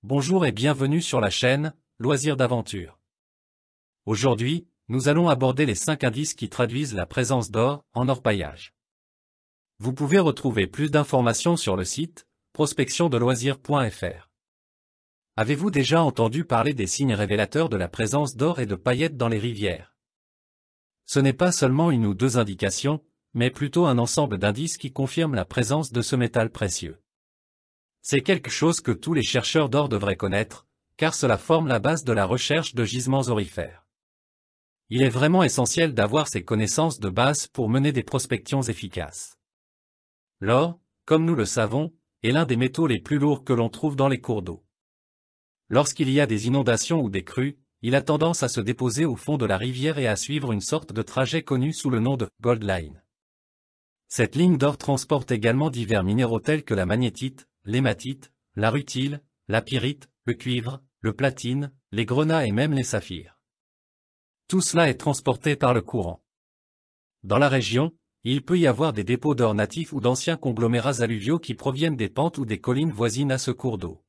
Bonjour et bienvenue sur la chaîne Loisirs d'aventure. Aujourd'hui, nous allons aborder les 5 indices qui traduisent la présence d'or en orpaillage. Vous pouvez retrouver plus d'informations sur le site prospectiondeloisirs.fr. Avez-vous déjà entendu parler des signes révélateurs de la présence d'or et de paillettes dans les rivières? Ce n'est pas seulement une ou deux indications, mais plutôt un ensemble d'indices qui confirment la présence de ce métal précieux. C'est quelque chose que tous les chercheurs d'or devraient connaître, car cela forme la base de la recherche de gisements aurifères. Il est vraiment essentiel d'avoir ces connaissances de base pour mener des prospections efficaces. L'or, comme nous le savons, est l'un des métaux les plus lourds que l'on trouve dans les cours d'eau. Lorsqu'il y a des inondations ou des crues, il a tendance à se déposer au fond de la rivière et à suivre une sorte de trajet connu sous le nom de « Gold Line ». Cette ligne d'or transporte également divers minéraux tels que la magnétite, l'hématite, la rutile, la pyrite, le cuivre, le platine, les grenats et même les saphirs. Tout cela est transporté par le courant. Dans la région, il peut y avoir des dépôts d'or natifs ou d'anciens conglomérats alluviaux qui proviennent des pentes ou des collines voisines à ce cours d'eau.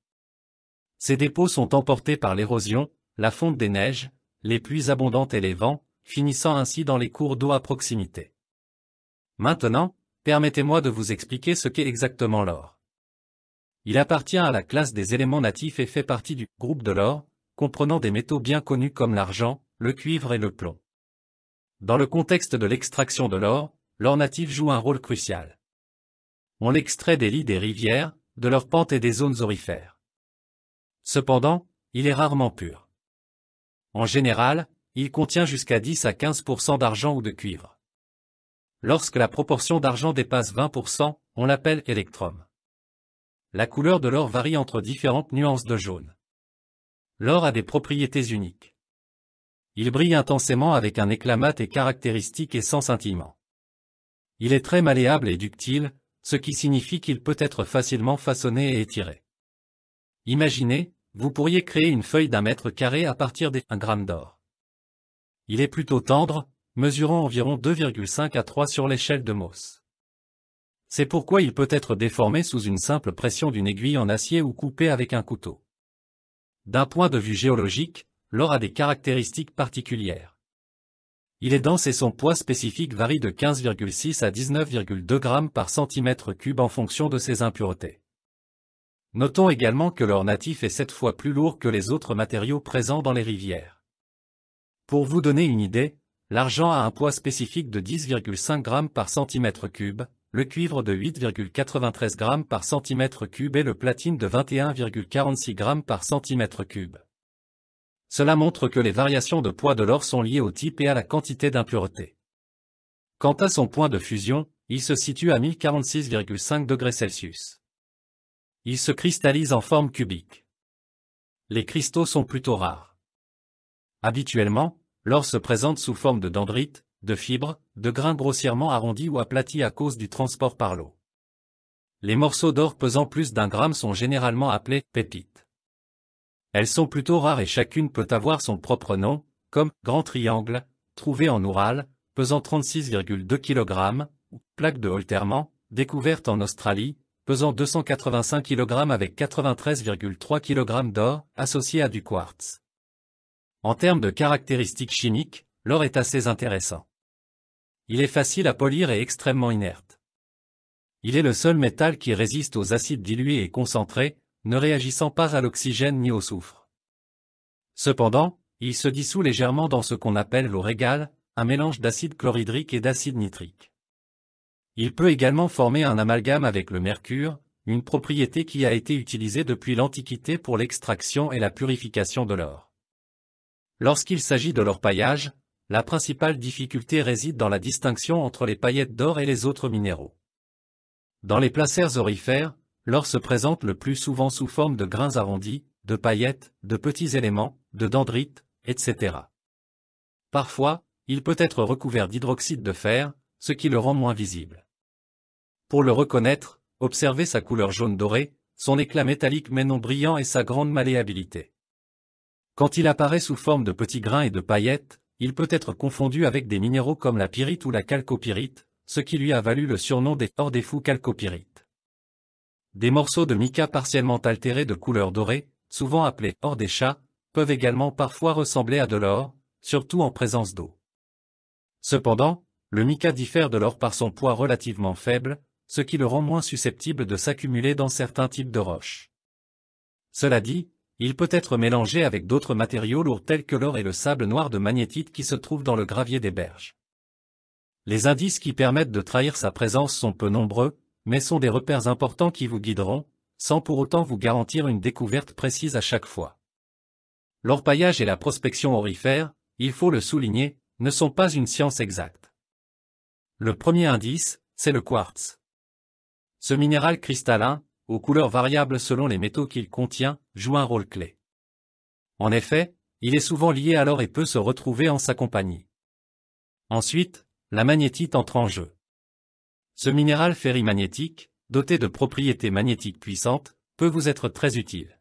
Ces dépôts sont emportés par l'érosion, la fonte des neiges, les pluies abondantes et les vents, finissant ainsi dans les cours d'eau à proximité. Maintenant, permettez-moi de vous expliquer ce qu'est exactement l'or. Il appartient à la classe des éléments natifs et fait partie du groupe de l'or, comprenant des métaux bien connus comme l'argent, le cuivre et le plomb. Dans le contexte de l'extraction de l'or natif joue un rôle crucial. On l'extrait des lits des rivières, de leurs pentes et des zones aurifères. Cependant, il est rarement pur. En général, il contient jusqu'à 10 à 15% d'argent ou de cuivre. Lorsque la proportion d'argent dépasse 20%, on l'appelle électrum. La couleur de l'or varie entre différentes nuances de jaune. L'or a des propriétés uniques. Il brille intensément avec un éclat mat et caractéristique et sans scintillement. Il est très malléable et ductile, ce qui signifie qu'il peut être facilement façonné et étiré. Imaginez, vous pourriez créer une feuille d'1 mètre carré à partir d'1 gramme d'or. Il est plutôt tendre, mesurant environ 2,5 à 3 sur l'échelle de Mohs. C'est pourquoi il peut être déformé sous une simple pression d'une aiguille en acier ou coupé avec un couteau. D'un point de vue géologique, l'or a des caractéristiques particulières. Il est dense et son poids spécifique varie de 15,6 à 19,2 grammes par centimètre cube en fonction de ses impuretés. Notons également que l'or natif est 7 fois plus lourd que les autres matériaux présents dans les rivières. Pour vous donner une idée, l'argent a un poids spécifique de 10,5 grammes par centimètre cube, le cuivre de 8,93 grammes par centimètre cube et le platine de 21,46 grammes par centimètre cube. Cela montre que les variations de poids de l'or sont liées au type et à la quantité d'impuretés. Quant à son point de fusion, il se situe à 1046,5 degrés Celsius. Il se cristallise en forme cubique. Les cristaux sont plutôt rares. Habituellement, l'or se présente sous forme de dendrites, de fibres, de grains grossièrement arrondis ou aplatis à cause du transport par l'eau. Les morceaux d'or pesant plus d'1 gramme sont généralement appelés pépites. Elles sont plutôt rares et chacune peut avoir son propre nom, comme grand triangle, trouvé en Oural, pesant 36,2 kg, ou plaque de Holterman, découverte en Australie, pesant 285 kg avec 93,3 kg d'or, associé à du quartz. En termes de caractéristiques chimiques, l'or est assez intéressant. Il est facile à polir et extrêmement inerte. Il est le seul métal qui résiste aux acides dilués et concentrés, ne réagissant pas à l'oxygène ni au soufre. Cependant, il se dissout légèrement dans ce qu'on appelle l'eau régale, un mélange d'acide chlorhydrique et d'acide nitrique. Il peut également former un amalgame avec le mercure, une propriété qui a été utilisée depuis l'Antiquité pour l'extraction et la purification de l'or. Lorsqu'il s'agit de l'orpaillage, la principale difficulté réside dans la distinction entre les paillettes d'or et les autres minéraux. Dans les placers aurifères, l'or se présente le plus souvent sous forme de grains arrondis, de paillettes, de petits éléments, de dendrites, etc. Parfois, il peut être recouvert d'hydroxyde de fer, ce qui le rend moins visible. Pour le reconnaître, observez sa couleur jaune doré, son éclat métallique mais non brillant et sa grande malléabilité. Quand il apparaît sous forme de petits grains et de paillettes, il peut être confondu avec des minéraux comme la pyrite ou la chalcopyrite, ce qui lui a valu le surnom des hors-des-fous chalcopyrites. Des morceaux de mica partiellement altérés de couleur dorée, souvent appelé or des chats, peuvent également parfois ressembler à de l'or, surtout en présence d'eau. Cependant, le mica diffère de l'or par son poids relativement faible, ce qui le rend moins susceptible de s'accumuler dans certains types de roches. Cela dit, il peut être mélangé avec d'autres matériaux lourds tels que l'or et le sable noir de magnétite qui se trouvent dans le gravier des berges. Les indices qui permettent de trahir sa présence sont peu nombreux, mais sont des repères importants qui vous guideront, sans pour autant vous garantir une découverte précise à chaque fois. L'orpaillage et la prospection aurifère, il faut le souligner, ne sont pas une science exacte. Le premier indice, c'est le quartz. Ce minéral cristallin, aux couleurs variables selon les métaux qu'il contient, joue un rôle clé. En effet, il est souvent lié à l'or et peut se retrouver en sa compagnie. Ensuite, la magnétite entre en jeu. Ce minéral ferrimagnétique, doté de propriétés magnétiques puissantes, peut vous être très utile.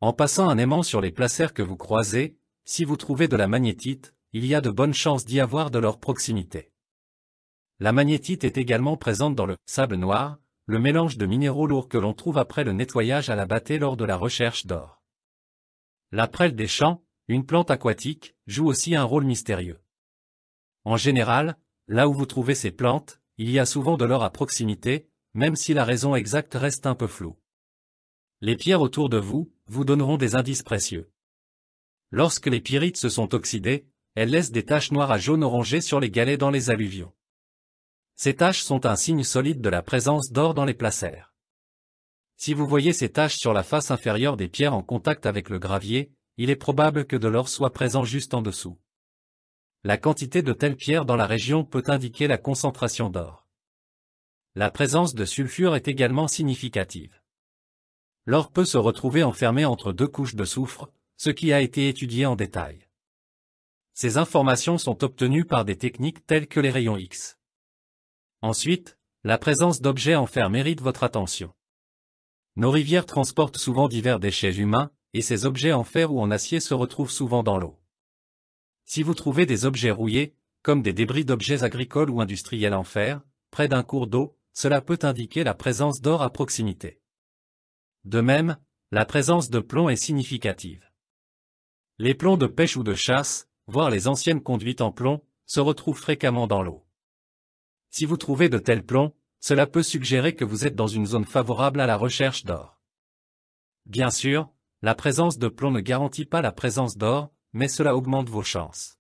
En passant un aimant sur les placers que vous croisez, si vous trouvez de la magnétite, il y a de bonnes chances d'y avoir de leur proximité. La magnétite est également présente dans le sable noir, le mélange de minéraux lourds que l'on trouve après le nettoyage à la bâtée lors de la recherche d'or. La prêle des champs, une plante aquatique, joue aussi un rôle mystérieux. En général, là où vous trouvez ces plantes, il y a souvent de l'or à proximité, même si la raison exacte reste un peu floue. Les pierres autour de vous, vous donneront des indices précieux. Lorsque les pyrites se sont oxydées, elles laissent des taches noires à jaune orangé sur les galets dans les alluvions. Ces taches sont un signe solide de la présence d'or dans les placers. Si vous voyez ces taches sur la face inférieure des pierres en contact avec le gravier, il est probable que de l'or soit présent juste en dessous. La quantité de telles pierres dans la région peut indiquer la concentration d'or. La présence de sulfure est également significative. L'or peut se retrouver enfermé entre deux couches de soufre, ce qui a été étudié en détail. Ces informations sont obtenues par des techniques telles que les rayons X. Ensuite, la présence d'objets en fer mérite votre attention. Nos rivières transportent souvent divers déchets humains, et ces objets en fer ou en acier se retrouvent souvent dans l'eau. Si vous trouvez des objets rouillés, comme des débris d'objets agricoles ou industriels en fer, près d'un cours d'eau, cela peut indiquer la présence d'or à proximité. De même, la présence de plomb est significative. Les plombs de pêche ou de chasse, voire les anciennes conduites en plomb, se retrouvent fréquemment dans l'eau. Si vous trouvez de tels plombs, cela peut suggérer que vous êtes dans une zone favorable à la recherche d'or. Bien sûr, la présence de plomb ne garantit pas la présence d'or, mais cela augmente vos chances.